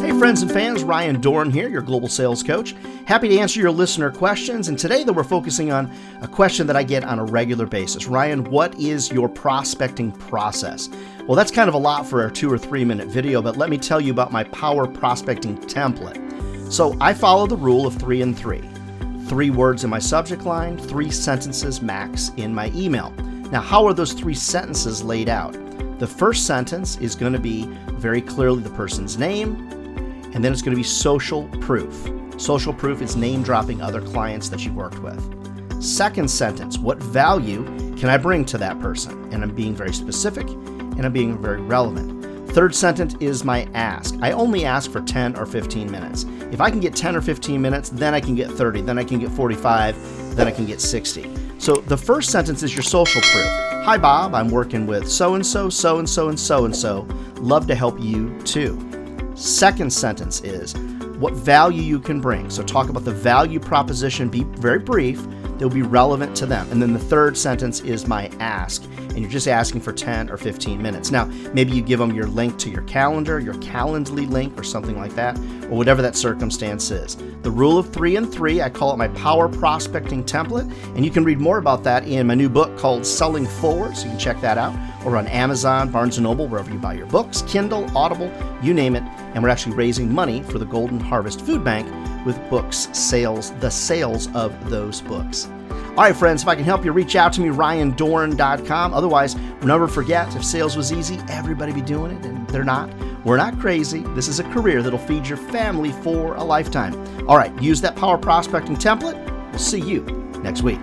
Hey friends and fans, Ryan Dohrn here, your global sales coach. Happy to answer your listener questions, and today we're focusing on a question that I get on a regular basis. Ryan, what is your prospecting process? Well, that's kind of a lot for a 2 or 3 minute video, but let me tell you about my power prospecting template. So I follow the rule of 3 and 3. 3 words in my subject line, 3 sentences max in my email. Now, how are those 3 sentences laid out? The first sentence is going to be very clearly the person's name, and then it's going to be social proof. Social proof is name dropping other clients that you've worked with. Second sentence, what value can I bring to that person? And I'm being very specific and I'm being very relevant. Third sentence is my ask. I only ask for 10 or 15 minutes. If I can get 10 or 15 minutes, then I can get 30, then I can get 45, then I can get 60. So the first sentence is your social proof. Hi Bob, I'm working with so-and-so, so-and-so, and so-and-so. Love to help you too. Second sentence is what value you can bring. So talk about the value proposition, be very brief, they'll be relevant to them. And then the third sentence is my ask, and you're just asking for 10 or 15 minutes. Now, maybe you give them your link to your calendar, your Calendly link or something like that, or whatever that circumstance is. The rule of 3 and 3, I call it my power prospecting template, and you can read more about that in my new book called Selling Forward, so you can check that out, or on Amazon, Barnes & Noble, wherever you buy your books, Kindle, Audible, you name it. And we're actually raising money for the Golden Harvest Food Bank with books, the sales of those books. All right, friends, if I can help you, reach out to me, ryandohrn.com. Otherwise, never forget, if sales was easy, everybody be doing it, and they're not. We're not crazy. This is a career that'll feed your family for a lifetime. All right, use that power prospecting template. We'll see you next week.